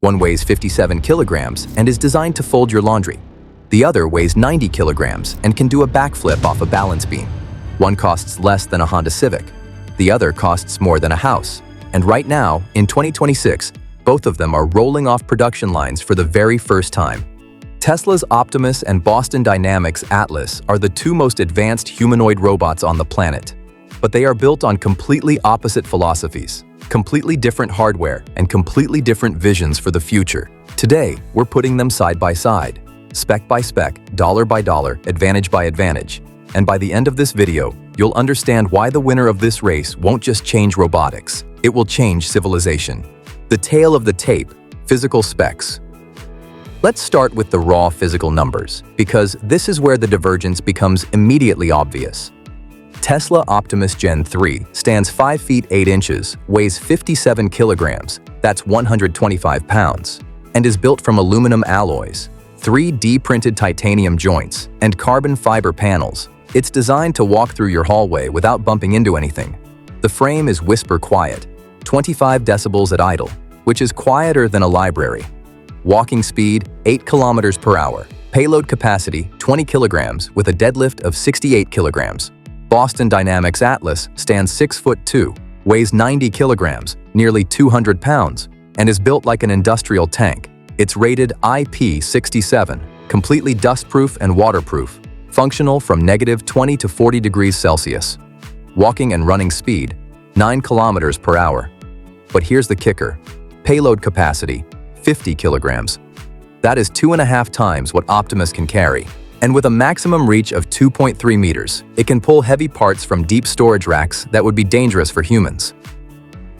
One weighs 57 kilograms and is designed to fold your laundry. The other weighs 90 kilograms and can do a backflip off a balance beam. One costs less than a Honda Civic. The other costs more than a house. And right now, in 2026, both of them are rolling off production lines for the very first time. Tesla's Optimus and Boston Dynamics Atlas are the two most advanced humanoid robots on the planet. But they are built on completely opposite philosophies, completely different hardware, and completely different visions for the future. Today, we're putting them side by side, spec by spec, dollar by dollar, advantage by advantage. And by the end of this video, you'll understand why the winner of this race won't just change robotics, it will change civilization. The tail of the tape, physical specs. Let's start with the raw physical numbers, because this is where the divergence becomes immediately obvious. Tesla Optimus Gen 3 stands 5 feet 8 inches, weighs 57 kilograms, that's 125 pounds, and is built from aluminum alloys, 3D printed titanium joints, and carbon fiber panels. It's designed to walk through your hallway without bumping into anything. The frame is whisper quiet, 25 decibels at idle, which is quieter than a library. Walking speed, 8 kilometers per hour. Payload capacity, 20 kilograms with a deadlift of 68 kilograms. Boston Dynamics Atlas stands 6 foot 2, weighs 90 kilograms, nearly 200 pounds, and is built like an industrial tank. It's rated IP67, completely dustproof and waterproof, functional from -20 to 40 degrees Celsius. Walking and running speed, 9 kilometers per hour. But here's the kicker. Payload capacity, 50 kilograms. That is 2.5 times what Optimus can carry. And with a maximum reach of 2.3 meters, it can pull heavy parts from deep storage racks that would be dangerous for humans.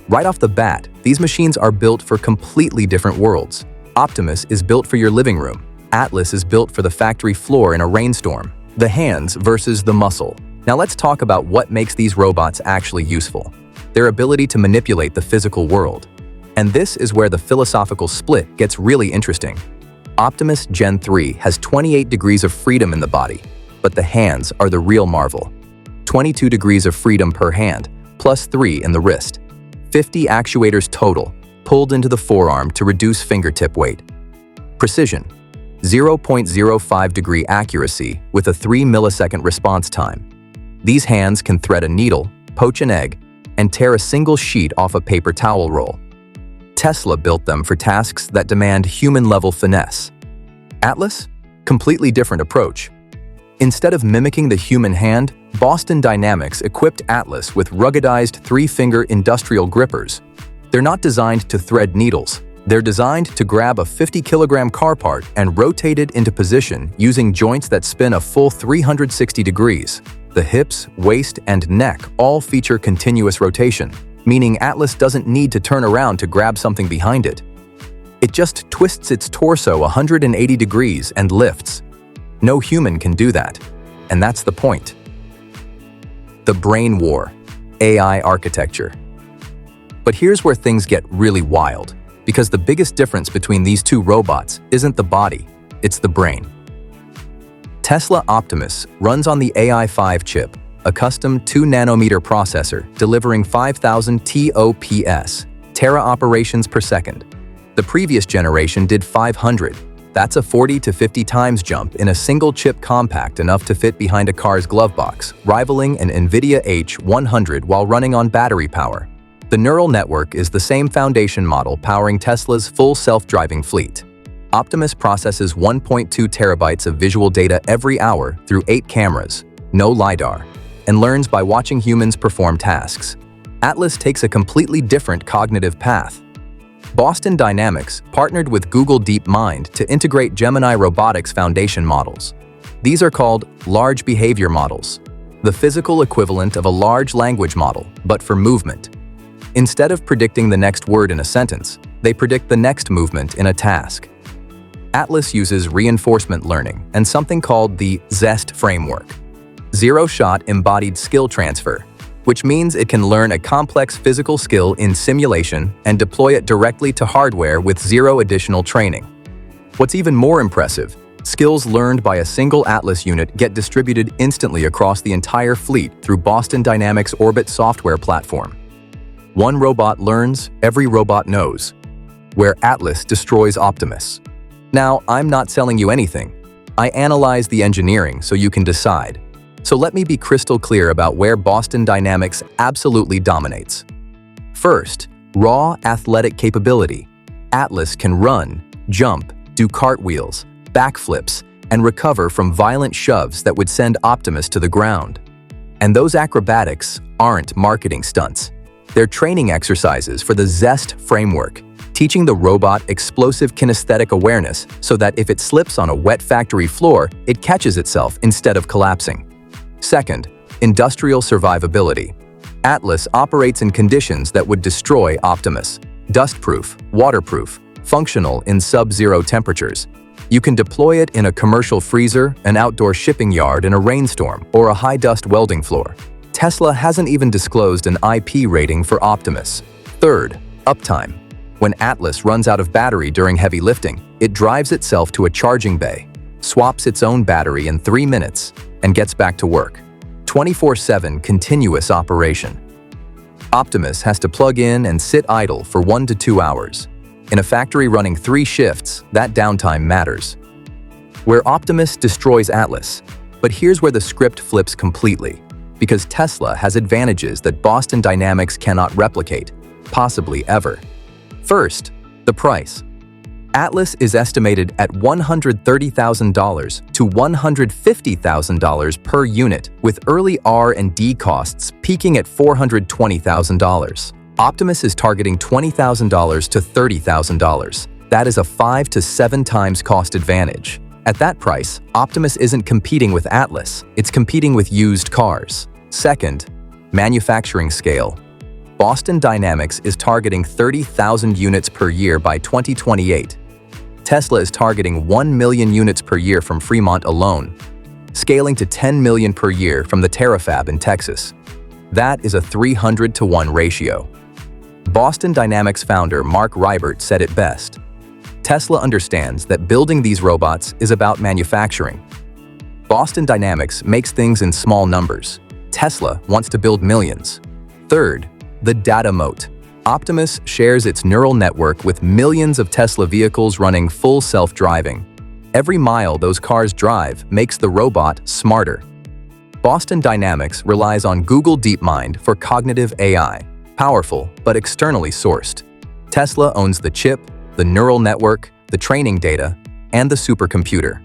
Right off the bat, these machines are built for completely different worlds. Optimus is built for your living room. Atlas is built for the factory floor in a rainstorm. The hands versus the muscle. Now let's talk about what makes these robots actually useful. Their ability to manipulate the physical world. And this is where the philosophical split gets really interesting. Optimus Gen 3 has 28 degrees of freedom in the body, but the hands are the real marvel. 22 degrees of freedom per hand, plus 3 in the wrist. 50 actuators total, pulled into the forearm to reduce fingertip weight. Precision, 0.05 degree accuracy with a 3 millisecond response time. These hands can thread a needle, poach an egg, and tear a single sheet off a paper towel roll. Tesla built them for tasks that demand human-level finesse. Atlas? Completely different approach. Instead of mimicking the human hand, Boston Dynamics equipped Atlas with ruggedized 3-finger industrial grippers. They're not designed to thread needles. They're designed to grab a 50-kilogram car part and rotate it into position using joints that spin a full 360 degrees. The hips, waist, and neck all feature continuous rotation, meaning Atlas doesn't need to turn around to grab something behind it. It just twists its torso 180 degrees and lifts. No human can do that, and that's the point. The brain war, AI architecture. But here's where things get really wild, because the biggest difference between these two robots isn't the body, it's the brain. Tesla Optimus runs on the AI-5 chip, a custom 2-nanometer processor delivering 5,000 TOPS, tera operations per second. The previous generation did 500. That's a 40 to 50 times jump in a single chip compact enough to fit behind a car's glove box, rivaling an NVIDIA H100 while running on battery power. The neural network is the same foundation model powering Tesla's full self-driving fleet. Optimus processes 1.2 terabytes of visual data every hour through 8 cameras, no LiDAR, and learns by watching humans perform tasks. Atlas takes a completely different cognitive path. Boston Dynamics partnered with Google DeepMind to integrate Gemini Robotics foundation models. These are called large behavior models, the physical equivalent of a large language model, but for movement. Instead of predicting the next word in a sentence, they predict the next movement in a task. Atlas uses reinforcement learning and something called the ZEST framework. Zero-shot embodied skill transfer, which means it can learn a complex physical skill in simulation and deploy it directly to hardware with zero additional training. What's even more impressive, skills learned by a single Atlas unit get distributed instantly across the entire fleet through Boston Dynamics Orbit software platform. One robot learns, every robot knows. where Atlas destroys Optimus. Now, I'm not selling you anything. I analyze the engineering so you can decide. So let me be crystal clear about where Boston Dynamics absolutely dominates. First, raw athletic capability. Atlas can run, jump, do cartwheels, backflips, and recover from violent shoves that would send Optimus to the ground. And those acrobatics aren't marketing stunts. They're training exercises for the ZEST framework, teaching the robot explosive kinesthetic awareness so that if it slips on a wet factory floor, it catches itself instead of collapsing. Second, industrial survivability. Atlas operates in conditions that would destroy Optimus. Dustproof, waterproof, functional in sub-zero temperatures. You can deploy it in a commercial freezer, an outdoor shipping yard in a rainstorm, or a high-dust welding floor. Tesla hasn't even disclosed an IP rating for Optimus. Third, uptime. When Atlas runs out of battery during heavy lifting, it drives itself to a charging bay, swaps its own battery in 3 minutes, and gets back to work. 24/7 continuous operation. Optimus has to plug in and sit idle for 1 to 2 hours. In a factory running 3 shifts, that downtime matters. Where Optimus destroys Atlas. But here's where the script flips completely, because Tesla has advantages that Boston Dynamics cannot replicate, possibly ever. First, the price. Atlas is estimated at $130,000 to $150,000 per unit, with early R&D costs peaking at $420,000. Optimus is targeting $20,000 to $30,000. That is a 5 to 7 times cost advantage. At that price, Optimus isn't competing with Atlas, it's competing with used cars. Second, manufacturing scale. Boston Dynamics is targeting 30,000 units per year by 2028. Tesla is targeting 1 million units per year from Fremont alone, scaling to 10 million per year from the Terafab in Texas. That is a 300-to-1 ratio. Boston Dynamics founder Mark Ribert said it best. Tesla understands that building these robots is about manufacturing. Boston Dynamics makes things in small numbers. Tesla wants to build millions. Third, the data moat. Optimus shares its neural network with millions of Tesla vehicles running full self-driving. Every mile those cars drive makes the robot smarter. Boston Dynamics relies on Google DeepMind for cognitive AI, powerful but externally sourced. Tesla owns the chip, the neural network, the training data, and the supercomputer.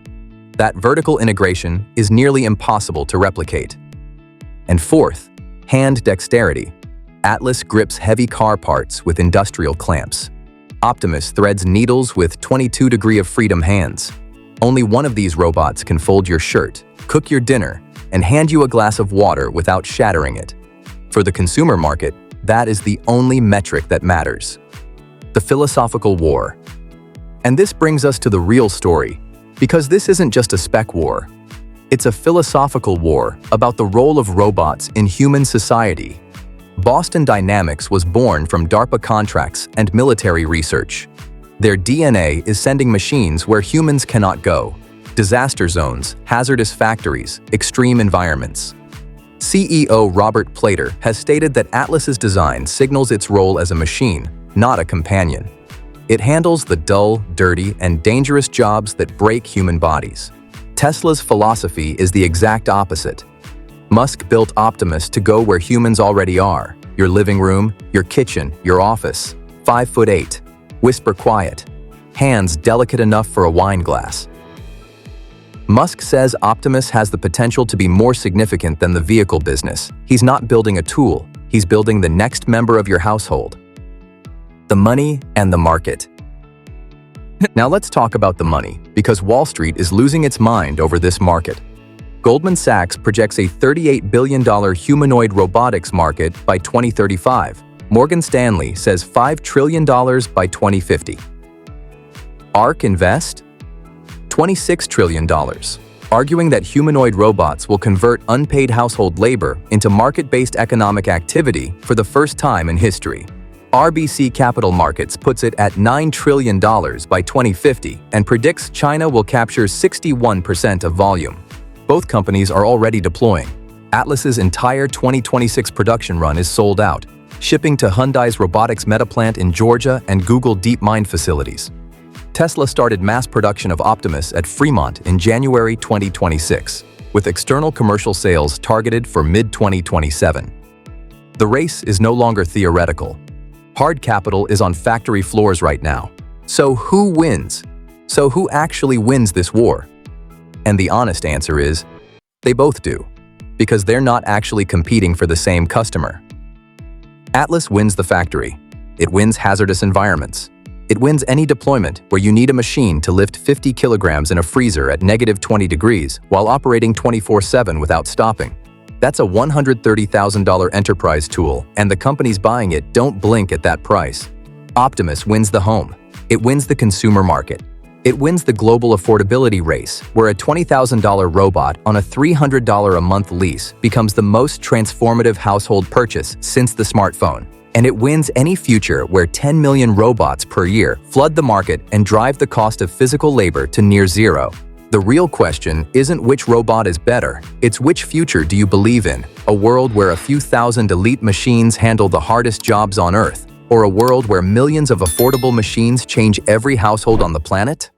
That vertical integration is nearly impossible to replicate. And fourth, hand dexterity. Atlas grips heavy car parts with industrial clamps. Optimus threads needles with 22 degrees of freedom hands. Only one of these robots can fold your shirt, cook your dinner, and hand you a glass of water without shattering it. For the consumer market, that is the only metric that matters. The philosophical war. And this brings us to the real story, because this isn't just a spec war. It's a philosophical war about the role of robots in human society. Boston Dynamics was born from DARPA contracts and military research. Their DNA is sending machines where humans cannot go. Disaster zones, hazardous factories, extreme environments. CEO Robert Plater has stated that Atlas's design signals its role as a machine, not a companion. It handles the dull, dirty, and dangerous jobs that break human bodies. Tesla's philosophy is the exact opposite. Musk built Optimus to go where humans already are: your living room, your kitchen, your office. 5'8", whisper quiet, hands delicate enough for a wine glass. Musk says Optimus has the potential to be more significant than the vehicle business. He's not building a tool, he's building the next member of your household. The money and the market. Now let's talk about the money, because Wall Street is losing its mind over this market. Goldman Sachs projects a $38 billion humanoid robotics market by 2035. Morgan Stanley says $5 trillion by 2050. ARK Invest? $26 trillion, arguing that humanoid robots will convert unpaid household labor into market-based economic activity for the first time in history. RBC Capital Markets puts it at $9 trillion by 2050 and predicts China will capture 61% of volume. Both companies are already deploying. Atlas's entire 2026 production run is sold out. shipping to Hyundai's robotics meta plant in Georgia and Google DeepMind facilities. Tesla started mass production of Optimus at Fremont in January 2026, with external commercial sales targeted for mid-2027. The race is no longer theoretical. Hard capital is on factory floors right now. So who wins? So who actually wins this war? And the honest answer is, they both do, because they're not actually competing for the same customer. Atlas wins the factory. It wins hazardous environments. It wins any deployment where you need a machine to lift 50 kilograms in a freezer at -20 degrees while operating 24/7 without stopping. That's a $130,000 enterprise tool, and the companies buying it don't blink at that price. Optimus wins the home. It wins the consumer market. It wins the global affordability race, where a $20,000 robot on a $300 a month lease becomes the most transformative household purchase since the smartphone. And it wins any future where 10 million robots per year flood the market and drive the cost of physical labor to near zero. The real question isn't which robot is better, it's which future do you believe in? A world where a few thousand elite machines handle the hardest jobs on Earth, or a world where millions of affordable machines change every household on the planet?